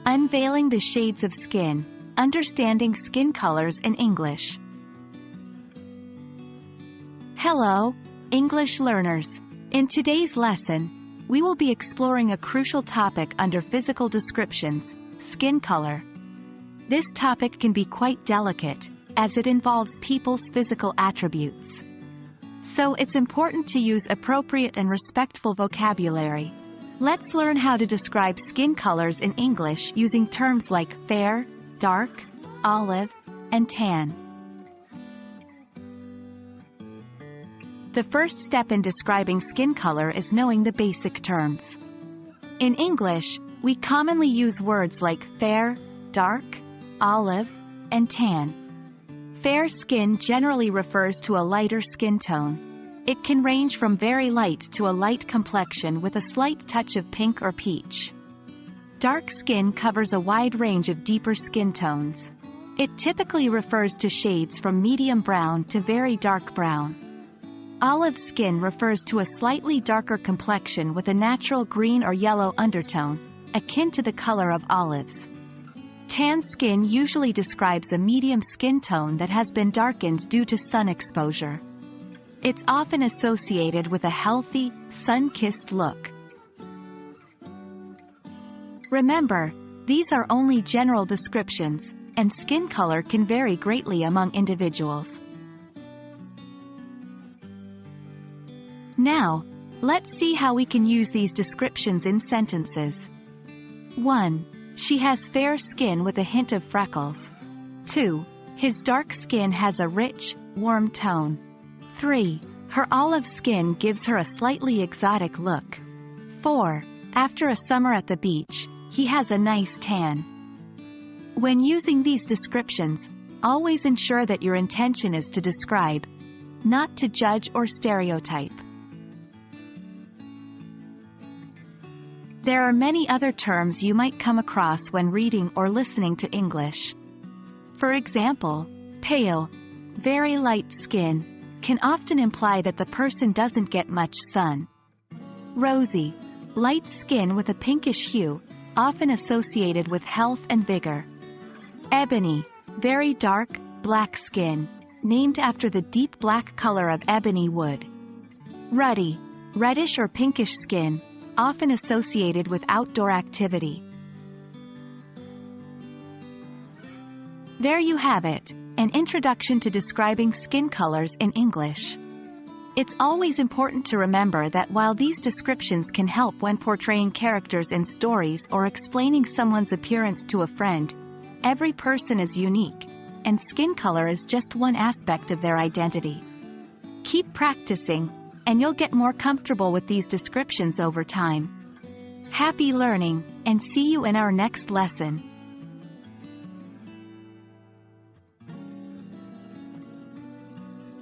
Unveiling the shades of skin, understanding skin colors in English. Hello, English learners. In today's lesson, we will be exploring a crucial topic under physical descriptions, skin color. This topic can be quite delicate, as it involves people's physical attributes. So it's important to use appropriate and respectful vocabulary. Let's learn how to describe skin colors in English using terms like fair, dark, olive, and tan. The first step in describing skin color is knowing the basic terms. In English, we commonly use words like fair, dark, olive, and tan. Fair skin generally refers to a lighter skin tone. It can range from very light to a light complexion with a slight touch of pink or peach. Dark skin covers a wide range of deeper skin tones. It typically refers to shades from medium brown to very dark brown. Olive skin refers to a slightly darker complexion with a natural green or yellow undertone, akin to the color of olives. Tan skin usually describes a medium skin tone that has been darkened due to sun exposure. It's often associated with a healthy, sun-kissed look. Remember, these are only general descriptions, and skin color can vary greatly among individuals. Now, let's see how we can use these descriptions in sentences. 1. She has fair skin with a hint of freckles. 2. His dark skin has a rich, warm tone. 3. Her olive skin gives her a slightly exotic look. 4. After a summer at the beach, he has a nice tan. When using these descriptions, always ensure that your intention is to describe, not to judge or stereotype. There are many other terms you might come across when reading or listening to English. For example, pale, very light skin, can often imply that the person doesn't get much sun. Rosy, light skin with a pinkish hue, often associated with health and vigor. Ebony, very dark, black skin, named after the deep black color of ebony wood. Ruddy, reddish or pinkish skin, often associated with outdoor activity. There you have it, an introduction to describing skin colors in English. It's always important to remember that while these descriptions can help when portraying characters in stories or explaining someone's appearance to a friend, every person is unique, and skin color is just one aspect of their identity. Keep practicing, and you'll get more comfortable with these descriptions over time. Happy learning, and see you in our next lesson.